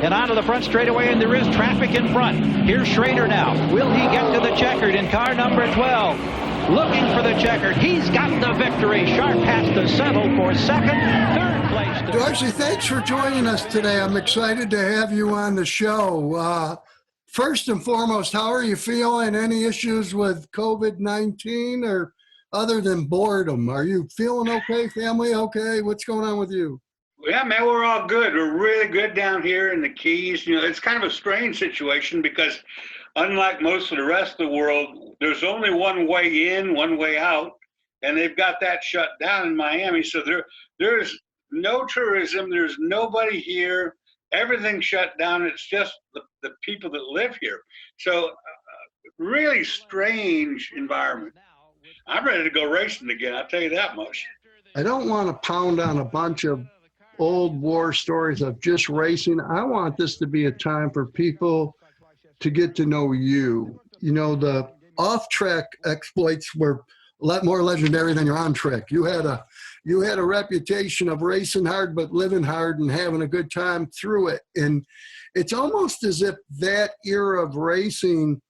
and onto the front straightaway, and there is traffic in front. Here's Schroeder now. Will he get to the checkered in car number 12? Looking for the checkered. He's got the victory. Sharp has to settle for second. Third place. Dorsey, thanks for joining us today. I'm excited to have you on the show. First and foremost, how are you feeling? Any issues with COVID-19 or other than boredom? Are you feeling okay? Family okay? What's going on with you? Yeah, man, we're all good. We're really good down here in the Keys. You know, it's kind of a strange situation because unlike most of the rest of the world, there's only one way in, one way out, and they've got that shut down in Miami. So there's no tourism. There's nobody here. Everything's shut down. It's just the people that live here. So really strange environment. I'm ready to go racing again. I'll tell you that much. I don't want to pound on a bunch of old war stories of just racing. I want this to be a time for people to get to know you. You know, the off-track exploits were a lot more legendary than your on-track. You had a reputation of racing hard, but living hard and having a good time through it. And it's almost as if that era of racing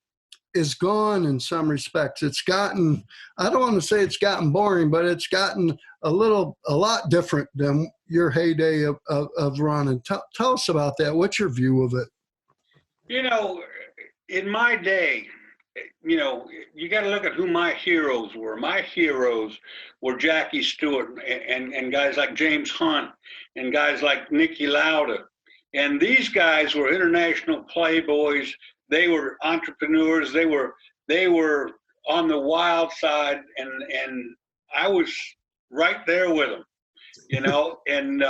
is gone in some respects. It's gotten, I don't want to say it's gotten boring, but it's gotten a lot different than your heyday of running. Tell us about that. What's your view of it? You know, in my day, you know, you got to look at who my heroes were. My heroes were Jackie Stewart and guys like James Hunt and guys like Nicky Lauda. And these guys were international playboys. They were entrepreneurs. They were on the wild side, and I was right there with them, you know. and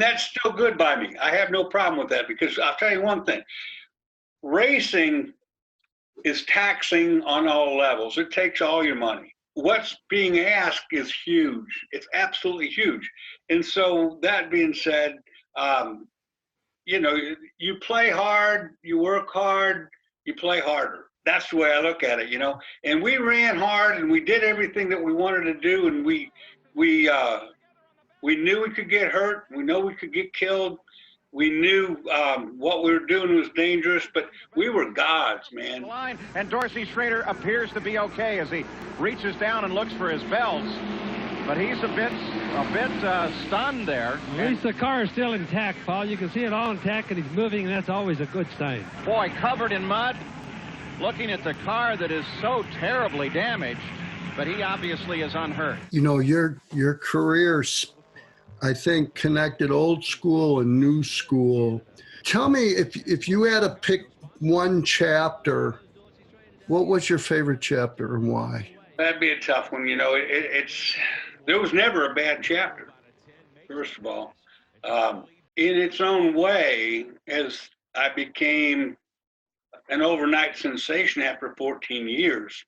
that's still good by me. I have no problem with that because I'll tell you one thing: racing is taxing on all levels. It takes all your money. What's being asked is huge. It's absolutely huge. And so that being said, you know, you play hard, you work hard, you play harder. That's the way I look at it, you know. And we ran hard and we did everything that we wanted to do, and we knew we could get hurt. We know we could get killed. We knew what we were doing was dangerous, but we were gods, man. And Dorsey Schroeder appears to be okay as he reaches down and looks for his bells. But he's a bit stunned there. At least the car is still intact, Paul. You can see it all intact, and he's moving, and that's always a good sign. Boy, covered in mud, looking at the car that is so terribly damaged, but he obviously is unhurt. You know, your career, I think, connected old school and new school. Tell me, if you had to pick one chapter, what was your favorite chapter and why? That'd be a tough one. You know, there was never a bad chapter, first of all. In its own way, as I became an overnight sensation after 14 years,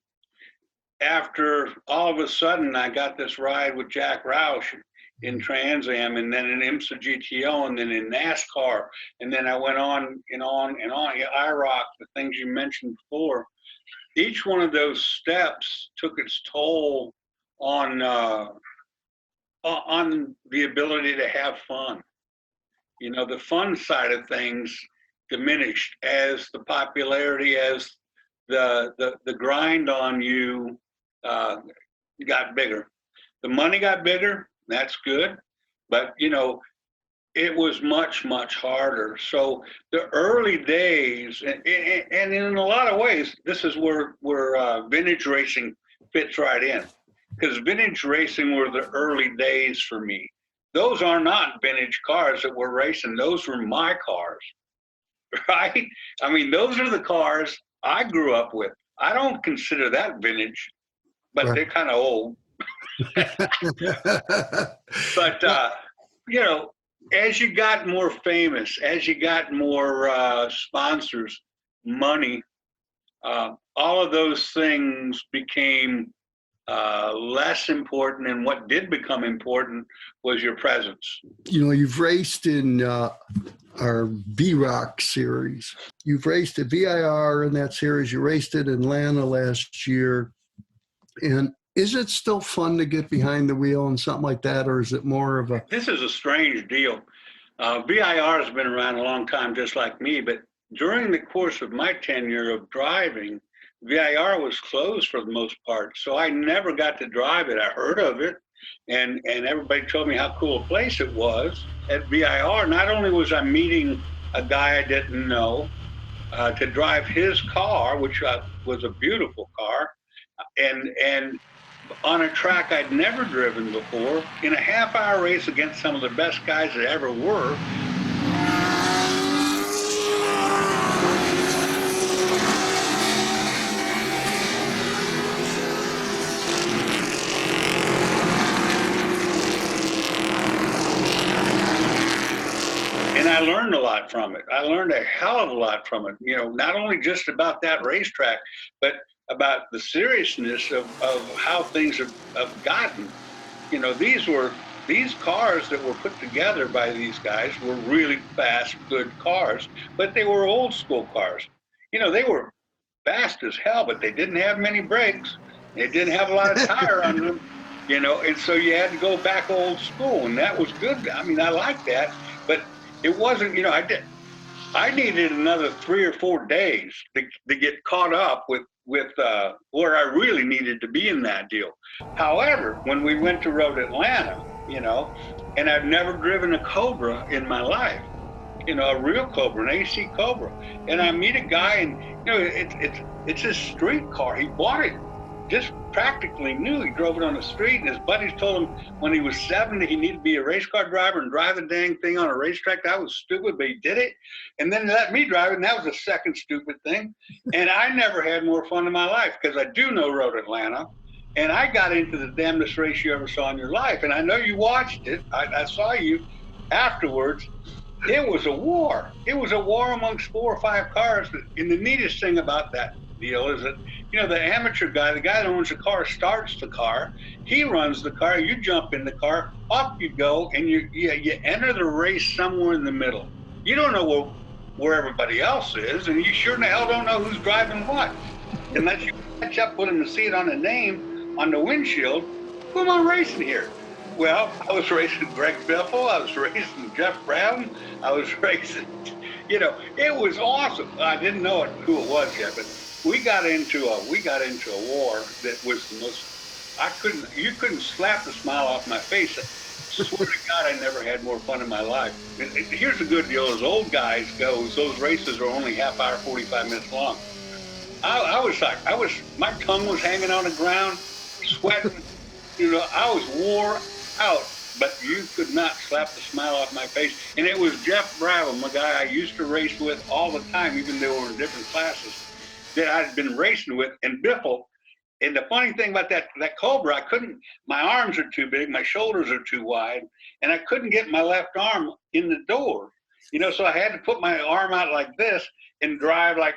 after all of a sudden I got this ride with Jack Roush in Trans Am, and then in IMSA GTO, and then in NASCAR, and then I went on and on and on. IROC, the things you mentioned before. Each one of those steps took its toll on the ability to have fun. You know, the fun side of things diminished as the popularity, as the grind on you got bigger. The money got bigger. That's good, but you know, it was much, much harder. So the early days, and in a lot of ways, this is where vintage racing fits right in, because vintage racing were the early days for me. Those are not vintage cars that we're racing. Those were my cars, right? I mean, those are the cars I grew up with. I don't consider that vintage, but right. They're kind of old. But, you know, as you got more famous, as you got more sponsors, money, all of those things became less important, and what did become important was your presence. You know, you've raced in our V-Rock series. You've raced at VIR in that series. You raced at Atlanta last year. And is it still fun to get behind the wheel and something like that, or is it more of a... This is a strange deal. VIR has been around a long time, just like me, but during the course of my tenure of driving, VIR was closed for the most part, so I never got to drive it. I heard of it, and everybody told me how cool a place it was at VIR. Not only was I meeting a guy I didn't know to drive his car, which was a beautiful car, and on a track I'd never driven before, in a half-hour race against some of the best guys that ever were. And I learned a lot from it. I learned a hell of a lot from it, you know, not only just about that racetrack, but about the seriousness of how things have gotten. You know, these cars that were put together by these guys were really fast, good cars, but they were old school cars. You know, they were fast as hell, but they didn't have many brakes. They didn't have a lot of tire on them, you know, and so you had to go back old school, and that was good. I mean, I liked that, but it wasn't, you know, I needed another 3 or 4 days to get caught up with where I really needed to be in that deal. However, when we went to Road Atlanta, you know, and I've never driven a Cobra in my life, you know, a real Cobra, an AC Cobra, and I meet a guy, and you know, it's his street car. He bought it just practically new. He drove it on the street, and his buddies told him when he was 70 he needed to be a race car driver and drive the dang thing on a racetrack. That was stupid, but he did it. And then they let me drive it, and that was the second stupid thing. And I never had more fun in my life, because I do know Road Atlanta, and I got into the damnedest race you ever saw in your life. And I know you watched it. I saw you afterwards. It was a war. It was a war amongst 4 or 5 cars. And the neatest thing about that deal is that, you know, the amateur guy, the guy that owns the car, starts the car. He runs the car. You jump in the car, off you go, and you enter the race somewhere in the middle. You don't know where everybody else is, and you sure in the hell don't know who's driving what. Unless you catch up with them to see it on the name on the windshield. Who am I racing here? Well, I was racing Greg Biffle. I was racing Jeff Brown. I was racing, you know, it was awesome. I didn't know who it was yet, but we got into a war that was the most, you couldn't slap the smile off my face. I swear to God, I never had more fun in my life. And here's the good deal, as old guys go, those races are only half hour, 45 minutes long. My tongue was hanging on the ground, sweating, you know, I was wore out, but you could not slap the smile off my face. And it was Jeff Brabham, a guy I used to race with all the time, even though we were in different classes, that I'd been racing with, and Biffle. And the funny thing about that Cobra, my arms are too big, my shoulders are too wide, and I couldn't get my left arm in the door. You know, so I had to put my arm out like this and drive like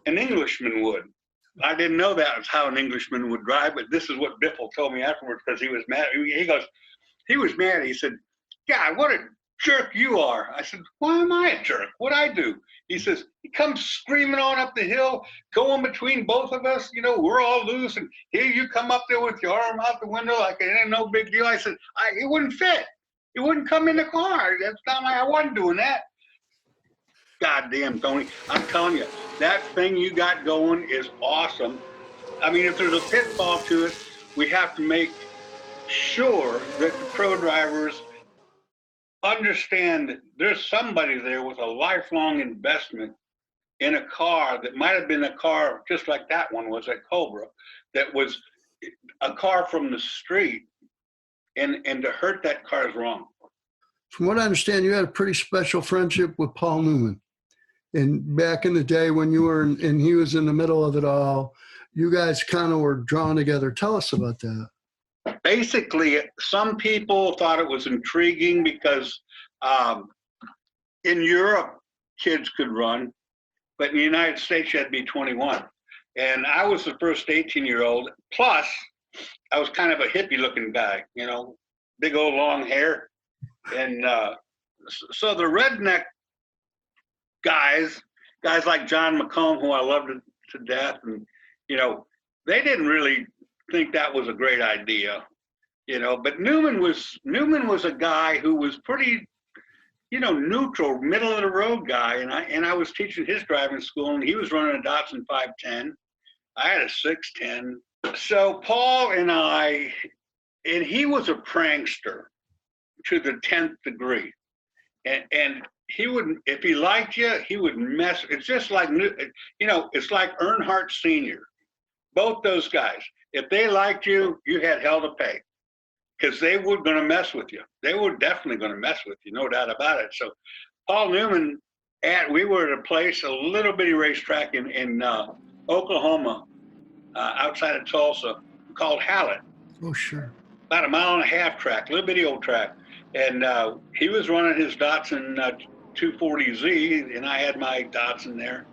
an Englishman would. I didn't know that was how an Englishman would drive, but this is what Biffle told me afterwards, because he was mad. He was mad. He said, "God, what a jerk you are." I said, "Why am I a jerk? What'd I do?" He says, "He comes screaming on up the hill, going between both of us. You know, we're all loose, and here you come up there with your arm out the window like it ain't no big deal." I said, "It wouldn't fit. It wouldn't come in the car. That's not I wasn't doing that." Goddamn, Tony, I'm telling you, that thing you got going is awesome. I mean, if there's a pitfall to it, we have to make sure that the pro drivers understand there's somebody there with a lifelong investment in a car that might have been a car just like that one was at Cobra, that was a car from the street, and to hurt that car is wrong. From what I understand, you had a pretty special friendship with Paul Newman. And back in the day when you were and he was in the middle of it all, you guys kind of were drawn together. Tell us about that. Basically, some people thought it was intriguing because in Europe, kids could run, but in the United States, you had to be 21. And I was the first 18-year-old. Plus, I was kind of a hippie-looking guy, you know, big old long hair. And so the redneck guys like John McComb, who I loved to death, and, you know, they didn't really think that was a great idea, you know. But Newman was a guy who was pretty, neutral, middle of the road guy. And I was teaching his driving school, and he was running a Datsun 510. I had a 610. So Paul and he was a prankster to the 10th degree. And he would, if he liked you, he would mess. It's just like, it's like Earnhardt Sr. Both those guys. If they liked you, you had hell to pay, because they were going to mess with you. They were definitely going to mess with you, no doubt about it. So Paul Newman, we were at a place, a little bitty racetrack in Oklahoma, outside of Tulsa, called Hallett. Oh, sure. About a 1.5-mile track, little bitty old track. And he was running his Datsun 240Z, and I had my Datsun there.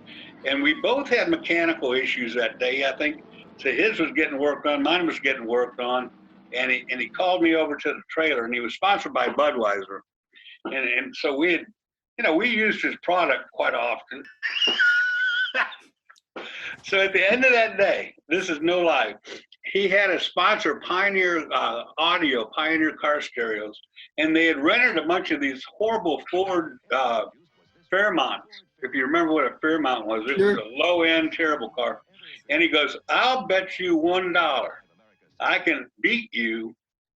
And we both had mechanical issues that day, I think. So his was getting worked on, mine was getting worked on. And he called me over to the trailer, and he was sponsored by Budweiser. And so we had, we used his product quite often. So at the end of that day, this is no lie, he had a sponsor, Pioneer Audio, Pioneer car stereos, and they had rented a bunch of these horrible Ford Fairmonts. If you remember what a Fairmont was, it was a low-end, terrible car. And he goes, "I'll bet you $1 I can beat you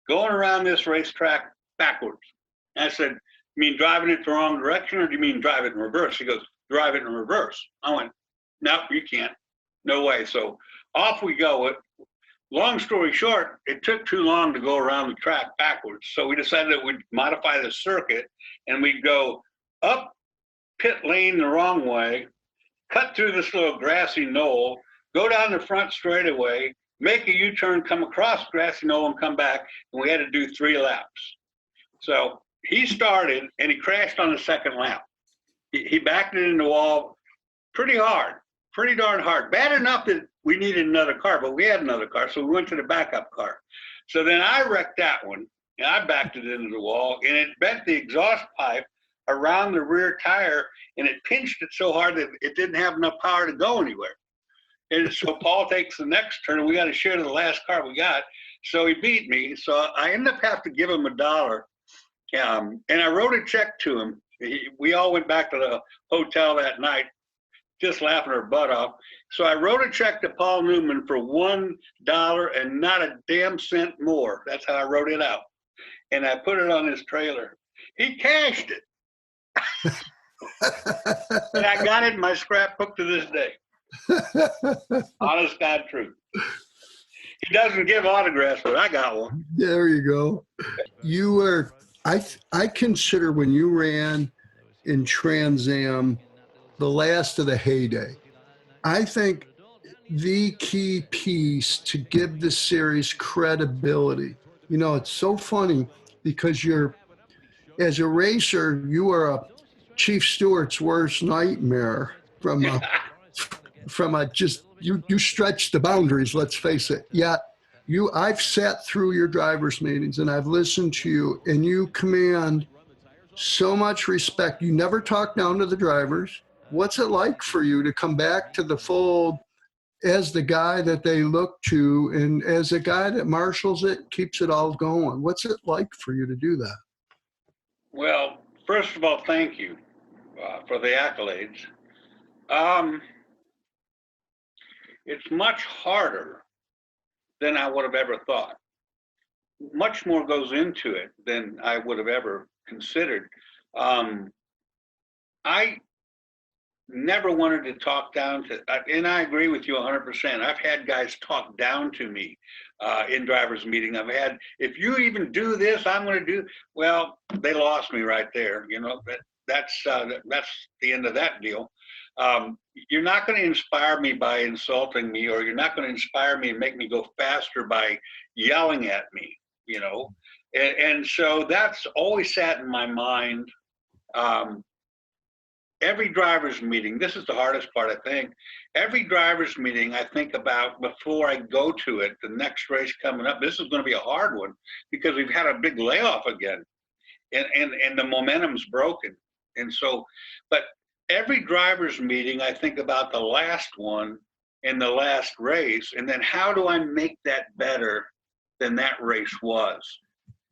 going around this racetrack backwards." And I said, "You mean driving it the wrong direction, or do you mean drive it in reverse?" He goes, "Drive it in reverse." I went, "No, you can't. No way." So off we go. Long story short, it took too long to go around the track backwards. So we decided that we'd modify the circuit, and we'd go up pit lane the wrong way, cut through this little grassy knoll, go down the front straightaway, make a U-turn, come across grassy knoll, and come back. And we had to do 3 laps. So he started, and he crashed on the second lap. He backed it in the wall pretty hard, pretty darn hard. Bad enough that we needed another car, but we had another car, so we went to the backup car. So then I wrecked that one, and I backed it into the wall, and it bent the exhaust pipe around the rear tire, and it pinched it so hard that it didn't have enough power to go anywhere. And so Paul takes the next turn, and we got to share the last car we got. So he beat me. So I ended up having to give him $1. And I wrote a check to him. We all went back to the hotel that night, just laughing our butt off. So I wrote a check to Paul Newman for $1 and not a damn cent more. That's how I wrote it out. And I put it on his trailer. He cashed it. And I got it in my scrapbook to this day. Honest God truth. He doesn't give autographs, but I got one. There you go. You were, I consider when you ran in Trans Am the last of the heyday. I think the key piece to give the series credibility. It's so funny because as a racer, you are a Chief Stewart's worst nightmare from you stretch the boundaries, let's face it. Yet I've sat through your drivers' meetings and I've listened to you, and you command so much respect. You never talk down to the drivers. What's it like for you to come back to the fold as the guy that they look to and as a guy that marshals it, keeps it all going? What's it like for you to do that? Well, first of all, thank you for the accolades. It's much harder than I would have ever thought. Much more goes into it than I would have ever considered. I never wanted to talk down to, and I agree with you 100%. I've had guys talk down to me in drivers' meeting. I've had, if you even do this, I'm going to do, well, they lost me right there. That's the end of that deal. You're not going to inspire me by insulting me, or you're not going to inspire me and make me go faster by yelling at me, and so that's always sat in my mind. Every driver's meeting, this is the hardest part, I think. Every driver's meeting I think about before I go to it, the next race coming up. This is going to be a hard one because we've had a big layoff again, and the momentum's broken. And so, but every driver's meeting, I think about the last one and the last race, and then how do I make that better than that race was?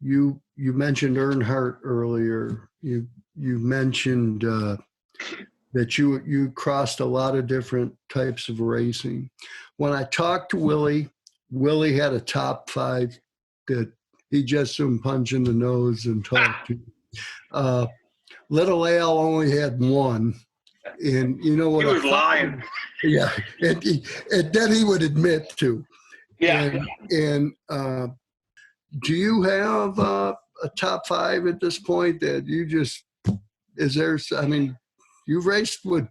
You mentioned Earnhardt earlier. You mentioned that you crossed a lot of different types of racing. When I talked to Willie had a top 5 that he just soon punch in the nose and talk to. Little Al only had 1. And you know what? He was lying. Yeah. And then he would admit to. Yeah. And do you have a top 5 at this point that you just, you've raced in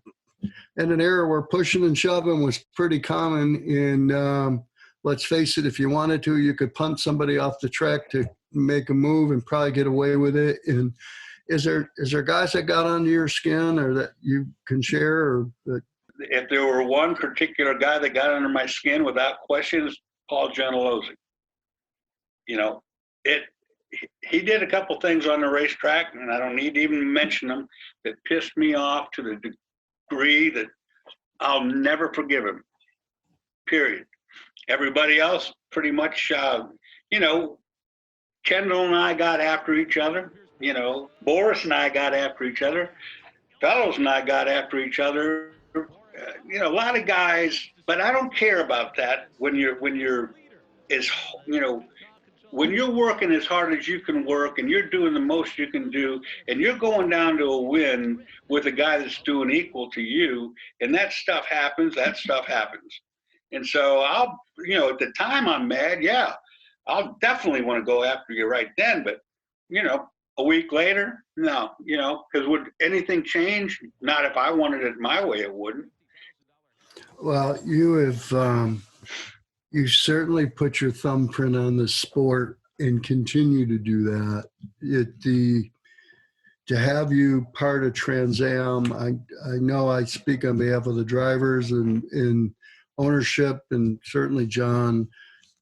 an era where pushing and shoving was pretty common. And let's face it, if you wanted to, you could punt somebody off the track to make a move and probably get away with it. And is there guys that got under your skin or that you can share? Or that? If there were one particular guy that got under my skin without questions, Paul Gentilozzi. He did a couple things on the racetrack, and I don't need to even mention them, that pissed me off to the degree that I'll never forgive him, period. Everybody else pretty much, Kendall and I got after each other. Boris and I got after each other. Fellows and I got after each other. A lot of guys, but I don't care about that when you're working as hard as you can work and you're doing the most you can do and you're going down to a win with a guy that's doing equal to you, and that stuff happens. And so at the time I'm mad. Yeah, I'll definitely want to go after you right then. But, a week later, no, because would anything change? Not if I wanted it my way, it wouldn't. Well, you have, you certainly put your thumbprint on the sport and continue to do that. To have you part of Trans Am, I know I speak on behalf of the drivers and ownership, and certainly John,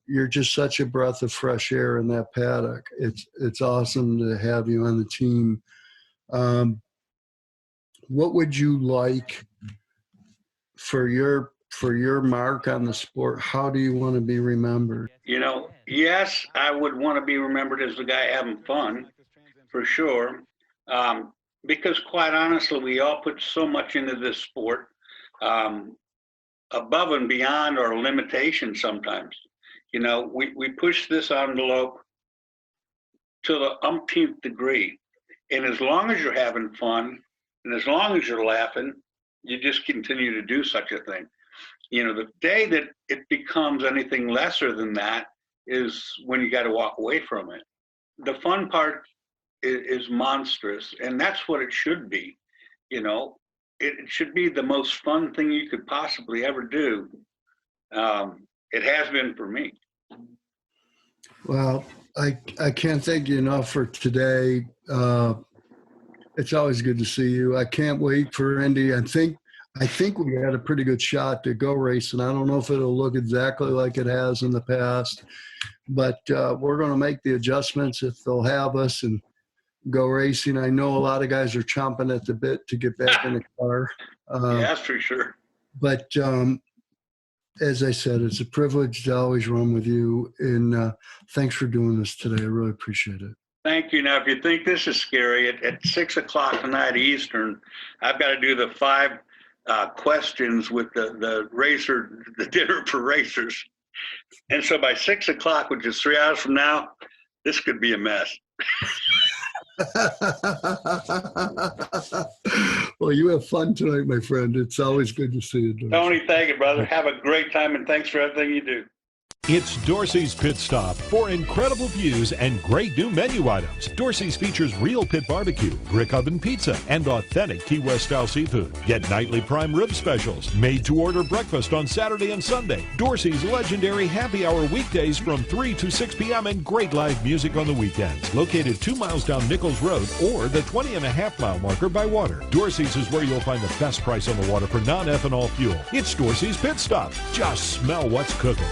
you're just such a breath of fresh air in that paddock. It's awesome to have you on the team. What would you like for your mark on the sport? How do you want to be remembered? Yes, I would want to be remembered as the guy having fun, for sure. Because quite honestly, we all put so much into this sport, above and beyond our limitations sometimes. We push this envelope to the umpteenth degree. And as long as you're having fun and as long as you're laughing, you just continue to do such a thing. The day that it becomes anything lesser than that is when you got to walk away from it. The fun part is monstrous, and that's what it should be. It should be the most fun thing you could possibly ever do. It has been for me. Well, I can't thank you enough for today. It's always good to see you. I can't wait for Indy. I think we had a pretty good shot to go racing. I don't know if it'll look exactly like it has in the past, but we're going to make the adjustments if they'll have us and go racing. I know a lot of guys are chomping at the bit to get back in the car. Yeah, that's for sure. But as I said, it's a privilege to always run with you. And thanks for doing this today. I really appreciate it. Thank you. Now, if you think this is scary, at 6 o'clock tonight Eastern, I've got to do the 5 questions with the racer, the dinner for racers. And so by 6 o'clock, which is 3 hours from now, this could be a mess. Well, you have fun tonight, my friend. It's always good to see you, Tony, thank you, brother. Have a great time, and thanks for everything you do. It's Dorsey's Pit Stop for incredible views and great new menu items. Dorsey's features real pit barbecue, brick oven pizza, and authentic Key West-style seafood. Get nightly prime rib specials, made-to-order breakfast on Saturday and Sunday. Dorsey's legendary happy hour weekdays from 3 to 6 p.m. and great live music on the weekends. Located 2 miles down Nichols Road or the 20.5-mile marker by water. Dorsey's is where you'll find the best price on the water for non-ethanol fuel. It's Dorsey's Pit Stop. Just smell what's cooking.